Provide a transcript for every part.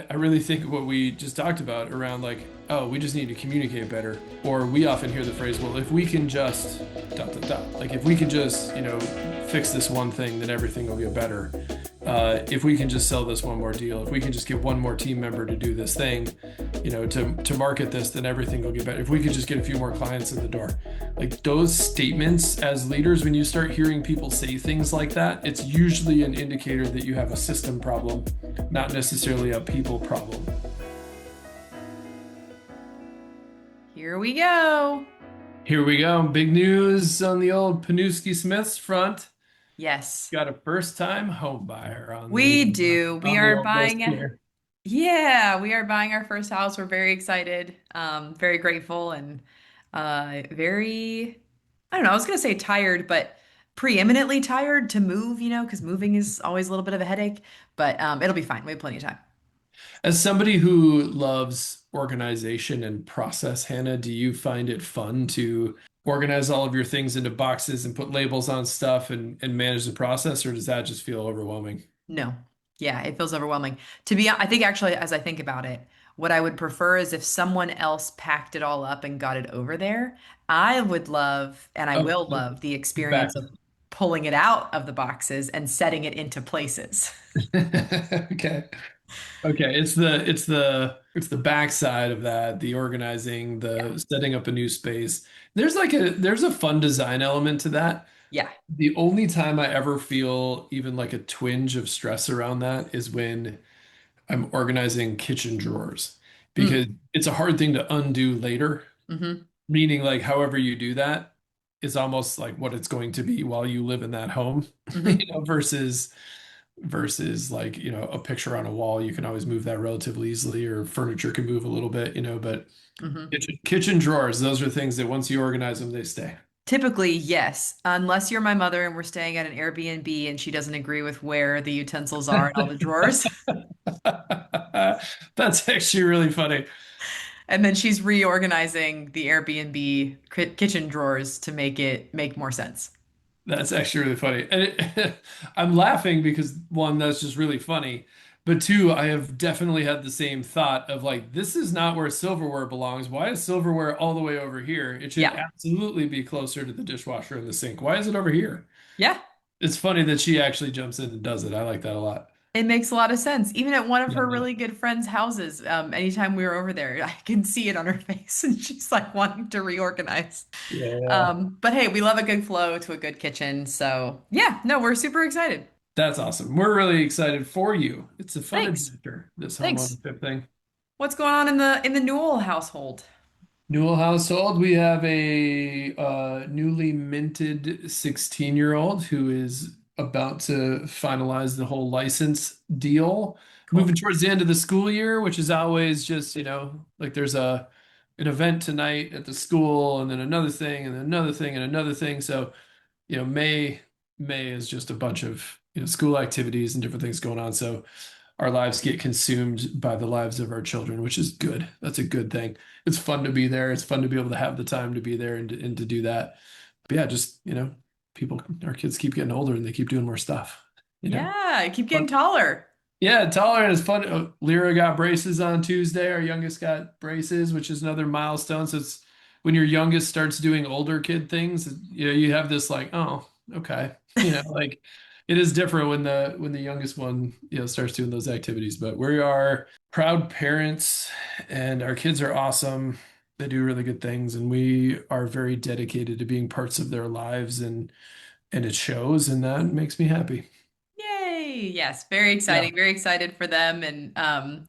I really think what we just talked about around like, oh, we just need to communicate better. Or we often hear the phrase, well, if we can just dot dot dot, like if we can just, fix this one thing, then everything will get better. If we can just sell this one more deal, if we can just get one more team member to do this thing, to market this, then everything will get better. If we could just get a few more clients in the door. Like those statements as leaders, when you start hearing people say things like that, it's usually an indicator that you have a system problem, not necessarily a people problem. Here we go. Here we go. Big news on the old Pniewski Smiths front. Yes, Got a first time home buyer on we the do. We on the are old list buying it. here. Yeah, we are buying our first house. We're very excited, very grateful, and very, I don't know, I was gonna say tired, but preeminently tired to move, because moving is always a little bit of a headache, but it'll be fine. We have plenty of time. As somebody who loves organization and process, Hannah, do you find it fun to organize all of your things into boxes and put labels on stuff and manage the process, or does that just feel overwhelming? No. Yeah, it feels overwhelming. I think actually, as I think about it, what I would prefer is if someone else packed it all up and got it over there. I would love, and I Oh, will love the experience back. of pulling it out of the boxes and setting it into places. Okay. Okay. It's the backside of that, the organizing, Yeah. the setting up a new space. There's a fun design element to that. Yeah. The only time I ever feel even like a twinge of stress around that is when I'm organizing kitchen drawers because Mm. it's a hard thing to undo later. Hmm. Meaning, like, however you do that is almost like what it's going to be while you live in that home, Hmm. versus like, a picture on a wall. You can always move that relatively easily, or furniture can move a little bit, but Hmm. kitchen drawers, those are things that once you organize them, they stay. Typically, yes, unless you're my mother and we're staying at an Airbnb and she doesn't agree with where the utensils are in all the drawers. That's actually really funny. And then she's reorganizing the Airbnb kitchen drawers to make it make more sense. That's actually really funny. And I'm laughing because one, that's just really funny. But two, I have definitely had the same thought of like, this is not where silverware belongs. Why is silverware all the way over here? It should Yeah. absolutely be closer to the dishwasher and the sink. Why is it over here? Yeah. It's funny that she actually jumps in and does it. I like that a lot. It makes a lot of sense. Even at one of Yeah. her really good friends' houses, anytime we were over there, I can see it on her face and she's like wanting to reorganize. Yeah. But hey, we love a good flow to a good kitchen. So yeah, no, we're super excited. That's awesome. We're really excited for you. It's a fun Thanks. adventure, this home Thanks. ownership thing. What's going on in the Newell household? Newell household, we have a newly minted 16-year-old who is about to finalize the whole license deal. Cool. Moving towards the end of the school year, which is always just, like there's an event tonight at the school and then another thing and then another thing and another thing. So, May is just a bunch of, school activities and different things going on. So our lives get consumed by the lives of our children, which is good. That's a good thing. It's fun to be there. It's fun to be able to have the time to be there and to do that. But yeah, just, our kids keep getting older and they keep doing more stuff, you know. Yeah, I keep getting But taller. yeah, taller and it's fun. Lyra got braces on Tuesday. Our youngest got braces, which is another milestone. So it's when your youngest starts doing older kid things, you have this like, oh, okay. Like it is different when the youngest one, starts doing those activities. But we are proud parents and our kids are awesome. They do really good things, and we are very dedicated to being parts of their lives and it shows, and that makes me happy. Yay! Yes, very Yeah. exciting. Very excited for them. And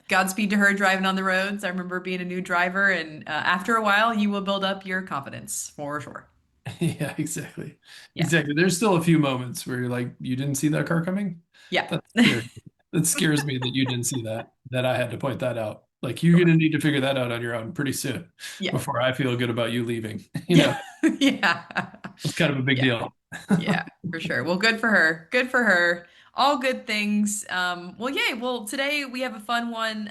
Godspeed to her driving on the roads. I remember being a new driver, and after a while, you will build up your confidence for sure. Yeah, exactly. Yeah. Exactly. There's still a few moments where you're like, you didn't see that car coming? Yeah. That's scary. That scares me that you didn't see that I had to point that out. Like you're Sure. gonna need to figure that out on your own pretty soon Yeah. before I feel good about you leaving. Yeah. Yeah. It's kind of a big Yeah. deal. Yeah, for sure. Well, good for her. Good for her. All good things. Well, yay. Well, today we have a fun one.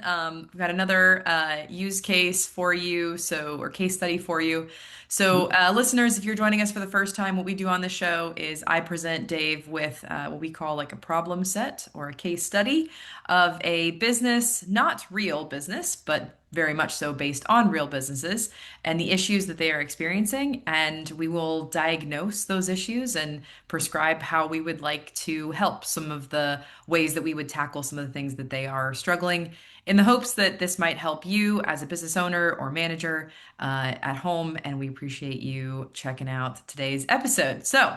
We've got another use case for you, or case study for you. So, listeners, if you're joining us for the first time, what we do on the show is I present Dave with what we call like a problem set or a case study of a business, not real business, but very much so based on real businesses and the issues that they are experiencing. And we will diagnose those issues and prescribe how we would like to help some of the ways that we would tackle some of the things that they are struggling in the hopes that this might help you as a business owner or manager at home. And we appreciate you checking out today's episode. So,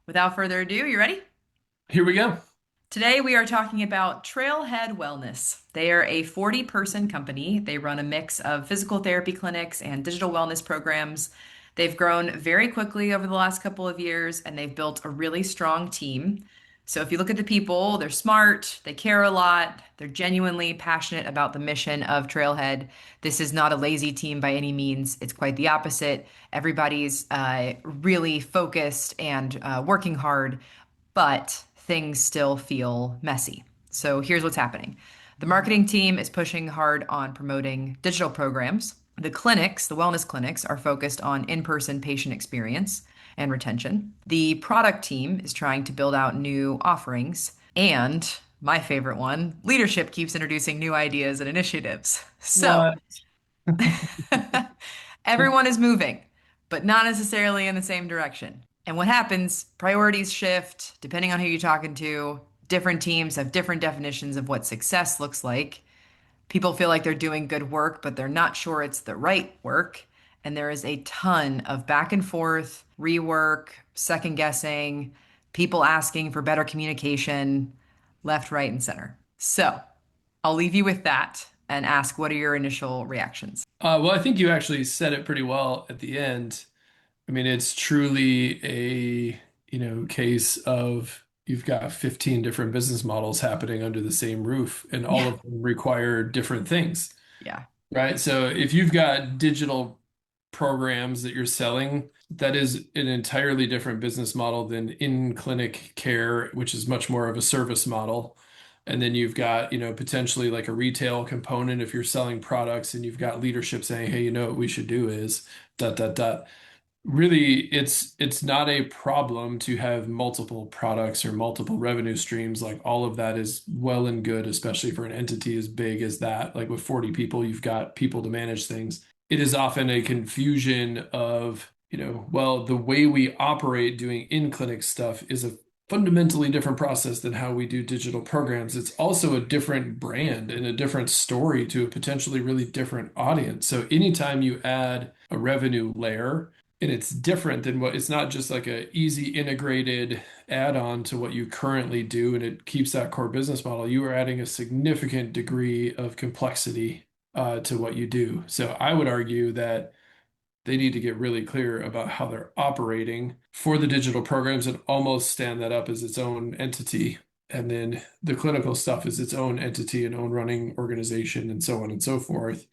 without further ado, you ready? Here we go. Today, we are talking about Trailhead Wellness. They are a 40-person company. They run a mix of physical therapy clinics and digital wellness programs. They've grown very quickly over the last couple of years, and they've built a really strong team. So, if you look at the people, they're smart, they care a lot, they're genuinely passionate about the mission of Trailhead. This is not a lazy team by any means. It's quite the opposite. Everybody's really focused and working hard, but things still feel messy. So here's what's happening. The marketing team is pushing hard on promoting digital programs. The clinics, the wellness clinics, are focused on in person patient experience and retention. The product team is trying to build out new offerings. And my favorite one, leadership keeps introducing new ideas and initiatives. So What? everyone is moving, but not necessarily in the same direction. And what happens, priorities shift depending on who you're talking to. Different teams have different definitions of what success looks like. People feel like they're doing good work, but they're not sure it's the right work. And there is a ton of back and forth, rework, second guessing, people asking for better communication, left, right, and center. So I'll leave you with that and ask, what are your initial reactions? Well, I think you actually said it pretty well at the end. I mean, it's truly a, case of you've got 15 different business models happening under the same roof, and all Yeah. of them require different things, Yeah. right? So if you've got digital programs that you're selling, that is an entirely different business model than in-clinic care, which is much more of a service model. And then you've got, potentially like a retail component if you're selling products, and you've got leadership saying, hey, what we should do is dot, dot, dot. Really, it's not a problem to have multiple products or multiple revenue streams. Like, all of that is well and good, especially for an entity as big as that. Like, with 40 people, you've got people to manage things. It is often a confusion of, well, the way we operate doing in-clinic stuff is a fundamentally different process than how we do digital programs. It's also a different brand and a different story to a potentially really different audience. So anytime you add a revenue layer, and it's different than it's not just like a easy integrated add-on to what you currently do, and it keeps that core business model. You are adding a significant degree of complexity to what you do. So I would argue that they need to get really clear about how they're operating for the digital programs and almost stand that up as its own entity. And then the clinical stuff is its own entity and own running organization and so on and so forth,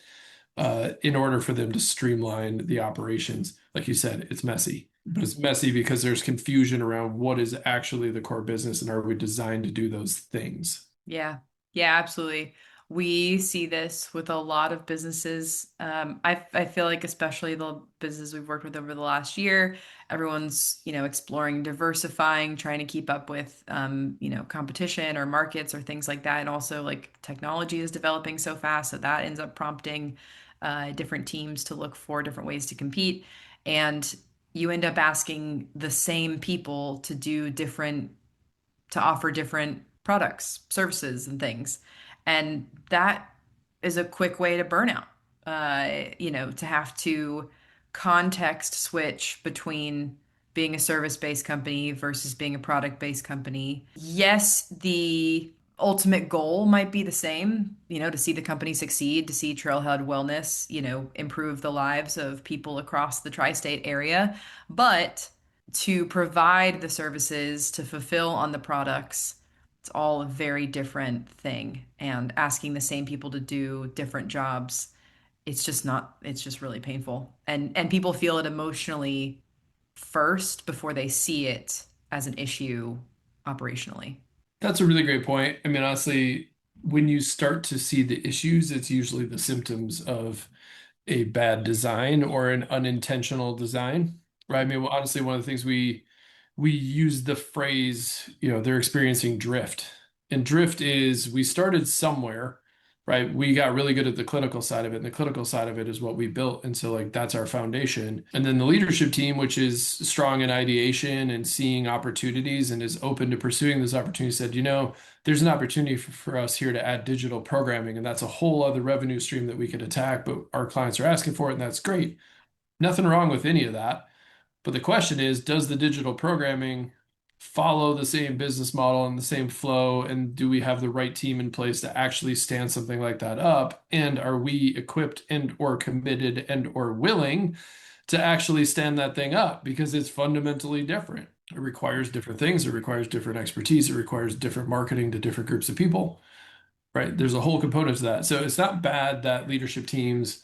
in order for them to streamline the operations. Like you said, it's messy, but it's messy because there's confusion around what is actually the core business and are we designed to do those things. Yeah. Yeah, absolutely. We see this with a lot of businesses. I feel like especially the businesses we've worked with over the last year, everyone's, exploring diversifying, trying to keep up with, competition or markets or things like that. And also like technology is developing so fast that that ends up prompting different teams to look for different ways to compete. And you end up asking the same people to offer different products, services, and things. And that is a quick way to burnout. To have to context switch between being a service-based company versus being a product-based company. Yes, the ultimate goal might be the same, to see the company succeed, to see Trailhead Wellness, improve the lives of people across the tri-state area. But to provide the services, to fulfill on the products, it's all a very different thing. And asking the same people to do different jobs, it's just really painful. And people feel it emotionally first before they see it as an issue operationally. That's a really great point. I mean, honestly, when you start to see the issues, it's usually the symptoms of a bad design or an unintentional design, right? I mean, well, honestly, one of the things we use the phrase, they're experiencing drift. And drift is we started somewhere, right? We got really good at the clinical side of it, and the clinical side of it is what we built. And so like that's our foundation. And then the leadership team, which is strong in ideation and seeing opportunities and is open to pursuing those opportunities, said, there's an opportunity for us here to add digital programming, and that's a whole other revenue stream that we could attack, but our clients are asking for it, and that's great. Nothing wrong with any of that. But the question is, does the digital programming follow the same business model and the same flow? And do we have the right team in place to actually stand something like that up? And are we equipped and or committed and or willing to actually stand that thing up? Because it's fundamentally different. It requires different things. It requires different expertise. It requires different marketing to different groups of people, right? There's a whole component to that. So it's not bad that leadership teams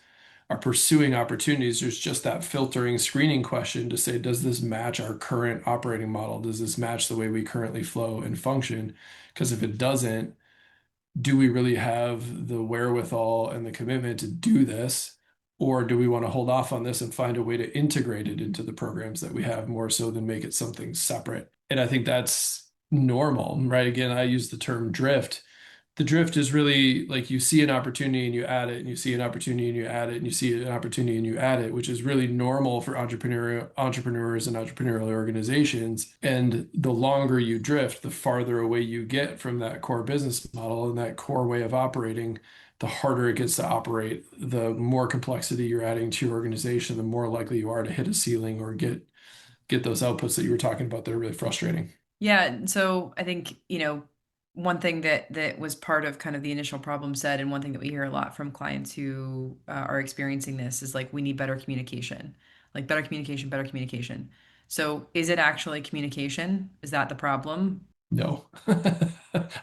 are pursuing opportunities. There's just that filtering screening question to say, does this match our current operating model? Does this match the way we currently flow and function? Because if it doesn't, do we really have the wherewithal and the commitment to do this? Or do we want to hold off on this and find a way to integrate it into the programs that we have more so than make it something separate? And I think that's normal, right? Again, I use the term drift. The drift is really like you see an opportunity and you add it, and you see an opportunity and you add it, and you see an opportunity and you add it, which is really normal for entrepreneurs and entrepreneurial organizations. And the longer you drift, the farther away you get from that core business model and that core way of operating, the harder it gets to operate, the more complexity you're adding to your organization, the more likely you are to hit a ceiling or get those outputs that you were talking about that are really frustrating. Yeah, so I think, one thing that was part of kind of the initial problem set, and one thing that we hear a lot from clients who are experiencing this is like we need better communication, like better communication, better communication. So is it actually communication? Is that the problem? No.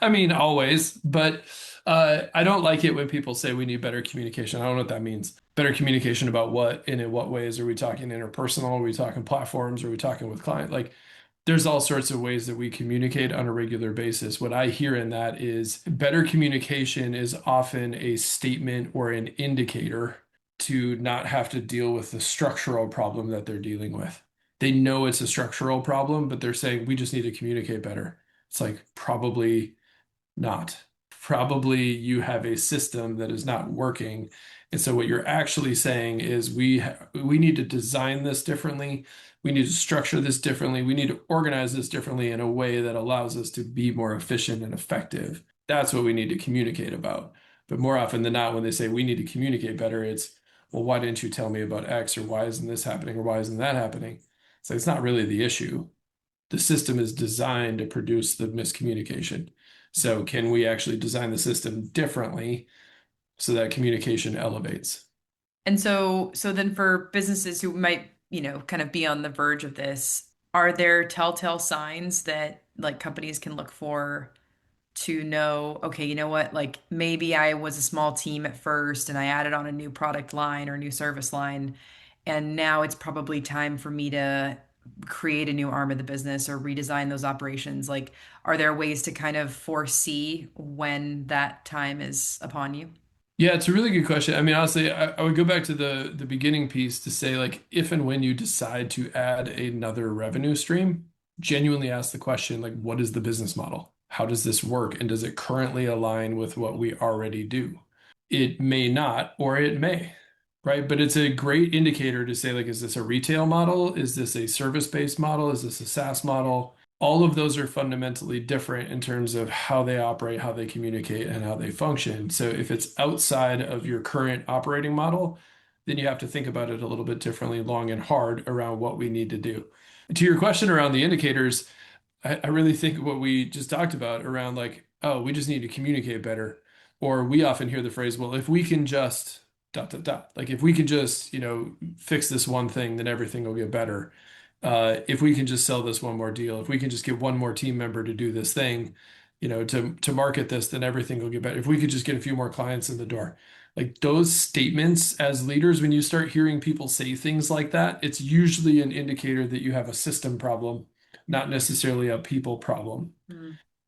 I mean, always, but I don't like it when people say we need better communication. I don't know what that means. Better communication about what and in what ways? Are we talking interpersonal? Are we talking platforms? Are we talking with client? Like, there's all sorts of ways that we communicate on a regular basis. What I hear in that is better communication is often a statement or an indicator to not have to deal with the structural problem that they're dealing with. They know it's a structural problem, but they're saying we just need to communicate better. It's like probably not. Probably you have a system that is not working. And so what you're actually saying is we need to design this differently. We need to structure this differently. We need to organize this differently in a way that allows us to be more efficient and effective. That's what we need to communicate about. But more often than not, when they say we need to communicate better, it's, well, why didn't you tell me about X, or why isn't this happening, or why isn't that happening? So it's not really the issue. The system is designed to produce the miscommunication. So can we actually design the system differently so that communication elevates? And so then for businesses who might, kind of be on the verge of this, are there telltale signs that like companies can look for to know, okay, you know what, like maybe I was a small team at first and I added on a new product line or new service line, and now it's probably time for me to create a new arm of the business or redesign those operations. Like, are there ways to kind of foresee when that time is upon you? Yeah, it's a really good question. I mean, honestly, I would go back to the beginning piece to say, like, if and when you decide to add another revenue stream, genuinely ask the question, like, what is the business model? How does this work? And does it currently align with what we already do? It may not, or it may, right? But it's a great indicator to say, like, is this a retail model? Is this a service-based model? Is this a SaaS model? All of those are fundamentally different in terms of how they operate, how they communicate, and how they function. So if it's outside of your current operating model, then you have to think about it a little bit differently, long and hard around what we need to do. To your question around the indicators, I really think what we just talked about around like, oh, we just need to communicate better. Or we often hear the phrase, well, if we can just dot dot dot, like if we can just, fix this one thing, then everything will get better. If we can just sell this one more deal, if we can just get one more team member to do this thing, to market this, then everything will get better. If we could just get a few more clients in the door. Like those statements as leaders, when you start hearing people say things like that, it's usually an indicator that you have a system problem, not necessarily a people problem.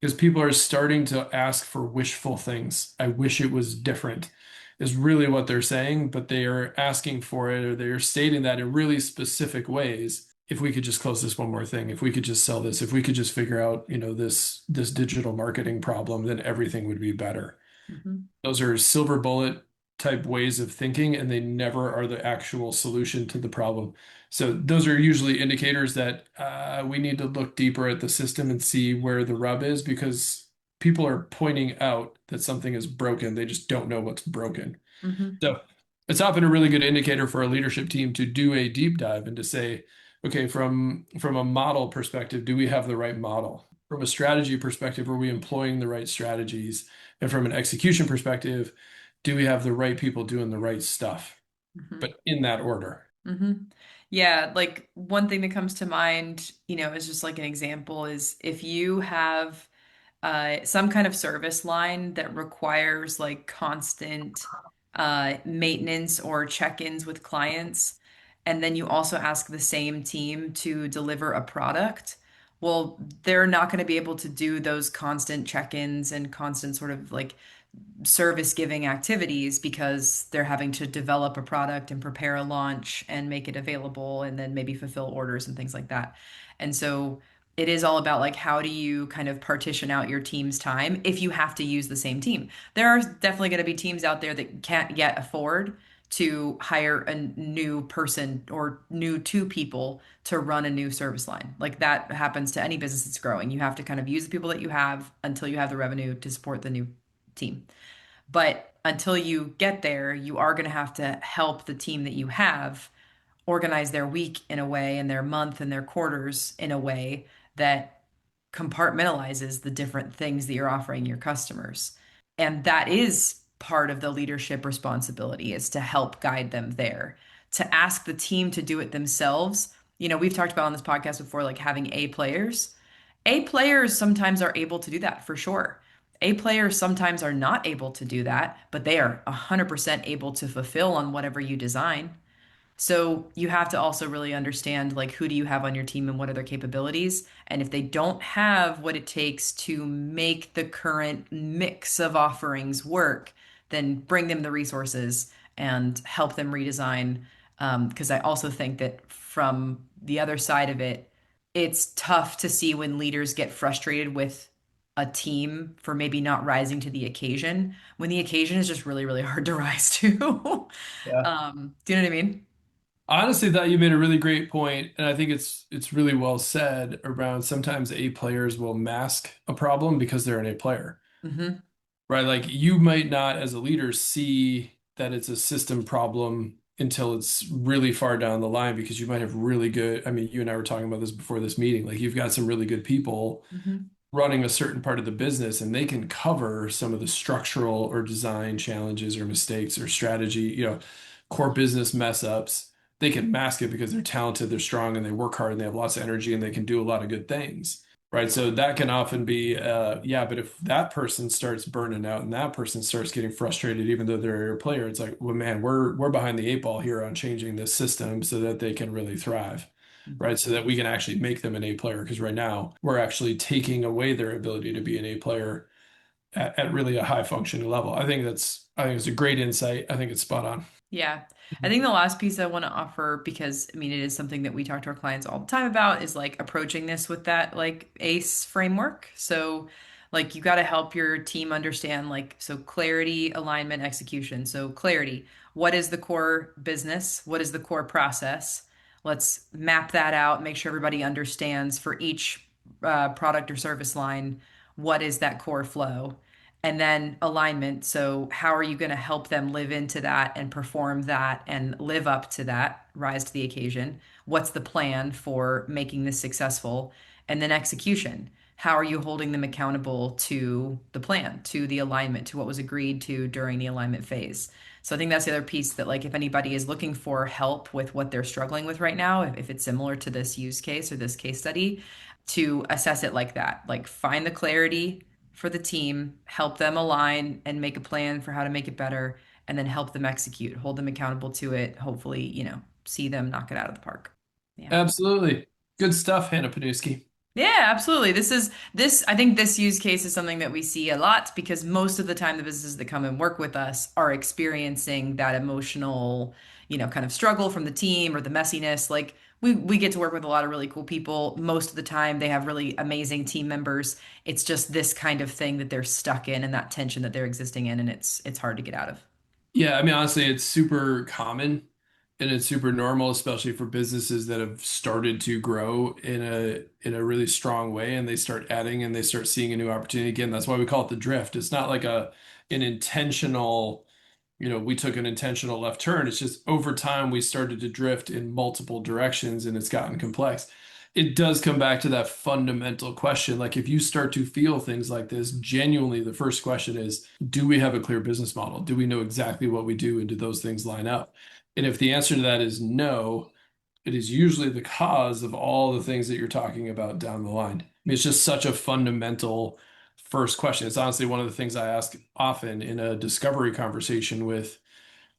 because people are starting to ask for wishful things. I wish it was different, is really what they're saying, but they are asking for it or they are stating that in really specific ways. If we could just close this one more thing, if we could just sell this, if we could just figure out, this digital marketing problem, then everything would be better. Hmm. Those are silver bullet type ways of thinking, and they never are the actual solution to the problem. So those are usually indicators that we need to look deeper at the system and see where the rub is because people are pointing out that something is broken. They just don't know what's broken. Hmm. So it's often a really good indicator for a leadership team to do a deep dive and to say, okay, from a model perspective, do we have the right model? From a strategy perspective, are we employing the right strategies? And from an execution perspective, do we have the right people doing the right stuff? Hmm. But in that order. Hmm. Yeah, like one thing that comes to mind, is just like an example is if you have some kind of service line that requires like constant maintenance or check-ins with clients, and then you also ask the same team to deliver a product, well, they're not going to be able to do those constant check-ins and constant sort of like service giving activities because they're having to develop a product and prepare a launch and make it available and then maybe fulfill orders and things like that. And so it is all about like how do you kind of partition out your team's time if you have to use the same team. There are definitely going to be teams out there that can't yet afford to hire a new person or new two people to run a new service line. Like that happens to any business that's growing. You have to kind of use the people that you have until you have the revenue to support the new team. But until you get there, you are going to have to help the team that you have organize their week in a way and their month and their quarters in a way that compartmentalizes the different things that you're offering your customers. And that is part of the leadership responsibility is to help guide them there. To ask the team to do it themselves. We've talked about on this podcast before, like having A players. A players sometimes are able to do that for sure. A players sometimes are not able to do that, but they are 100% able to fulfill on whatever you design. So you have to also really understand like who do you have on your team and what are their capabilities. And if they don't have what it takes to make the current mix of offerings work, then bring them the resources and help them redesign. Because I also think that from the other side of it, it's tough to see when leaders get frustrated with a team for maybe not rising to the occasion when the occasion is just really, really hard to rise to. Yeah. Do you know what I mean? I honestly thought you made a really great point, and I think it's really well said around sometimes A players will mask a problem because they're an A player. Hmm. Right? Like you might not, as a leader, see that it's a system problem until it's really far down the line because you might have really good. I mean, you and I were talking about this before this meeting. Like you've got some really good people Hmm. running a certain part of the business and they can cover some of the structural or design challenges or mistakes or strategy, core business mess ups. They can mask it because they're talented, they're strong, and they work hard and they have lots of energy and they can do a lot of good things. Right. So that can often be, yeah, but if that person starts burning out and that person starts getting frustrated, even though they're a player, it's like, well, man, we're behind the eight ball here on changing this system so that they can really thrive, right? So that we can actually make them an A player. Because right now we're actually taking away their ability to be an A player at really a high functioning level. I think it's a great insight. I think it's spot on. Yeah. I think the last piece I want to offer, because I mean, it is something that we talk to our clients all the time about, is like approaching this with that like ACE framework. So, like, you got to help your team understand, like, so clarity, alignment, execution. So, clarity, what is the core business? What is the core process? Let's map that out, make sure everybody understands for each product or service line, what is that core flow? And then alignment. So, how are you going to help them live into that and perform that and live up to that, rise to the occasion? What's the plan for making this successful? And then execution. How are you holding them accountable to the plan, to the alignment, to what was agreed to during the alignment phase? So, I think that's the other piece that, like, if anybody is looking for help with what they're struggling with right now, if it's similar to this use case or this case study, to assess it like that, like, find the clarity for the team, help them align and make a plan for how to make it better, and then help them execute, hold them accountable to it. Hopefully, see them knock it out of the park. Yeah. Absolutely. Good stuff, Hannah Pniewski. Yeah, absolutely. I think this use case is something that we see a lot because most of the time the businesses that come and work with us are experiencing that emotional, kind of struggle from the team or the messiness. Like we get to work with a lot of really cool people. Most of the time they have really amazing team members. It's just this kind of thing that they're stuck in and that tension that they're existing in, and it's hard to get out of. Yeah, I mean, honestly, it's super common and it's super normal, especially for businesses that have started to grow in a really strong way and they start adding and they start seeing a new opportunity again. That's why we call it the drift. It's not like an intentional, we took an intentional left turn. It's just over time we started to drift in multiple directions and it's gotten complex. It does come back to that fundamental question. Like if you start to feel things like this, genuinely, the first question is, do we have a clear business model? Do we know exactly what we do and do those things line up? And if the answer to that is no, it is usually the cause of all the things that you're talking about down the line. I mean, it's just such a fundamental first question. It's honestly one of the things I ask often in a discovery conversation with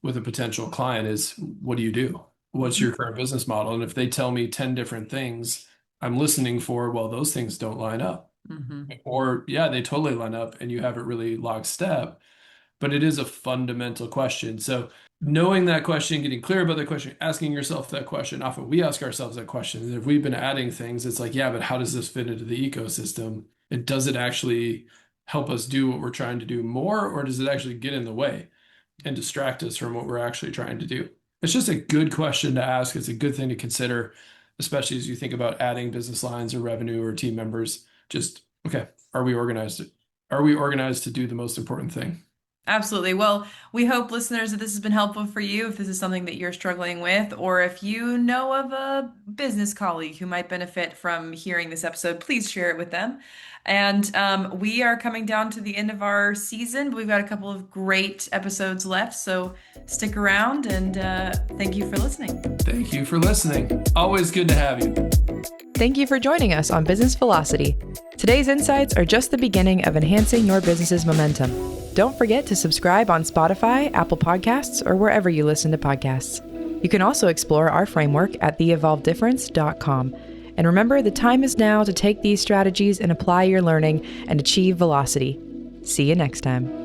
a potential client is, what do you do? What's Mhm. your current business model? And if they tell me 10 different things, I'm listening for, well, those things don't line up. Mhm. Or, yeah, they totally line up and you have it really lockstep, but it is a fundamental question. So knowing that question, getting clear about that question, asking yourself that question, often we ask ourselves that question. And if we've been adding things, it's like, yeah, but how does this fit into the ecosystem? And does it actually help us do what we're trying to do more, or does it actually get in the way and distract us from what we're actually trying to do? It's just a good question to ask. It's a good thing to consider, especially as you think about adding business lines or revenue or team members. Just, okay, are we organized? Are we organized to do the most important thing? Absolutely. Well, we hope listeners that this has been helpful for you if this is something that you're struggling with, or if you know of a business colleague who might benefit from hearing this episode, please share it with them. And we are coming down to the end of our season, but we've got a couple of great episodes left. So stick around and thank you for listening. Thank you for listening. Always good to have you. Thank you for joining us on Business Velocity. Today's insights are just the beginning of enhancing your business's momentum. Don't forget to subscribe on Spotify, Apple Podcasts, or wherever you listen to podcasts. You can also explore our framework at theevolveddifference.com. And remember, the time is now to take these strategies and apply your learning and achieve velocity. See you next time.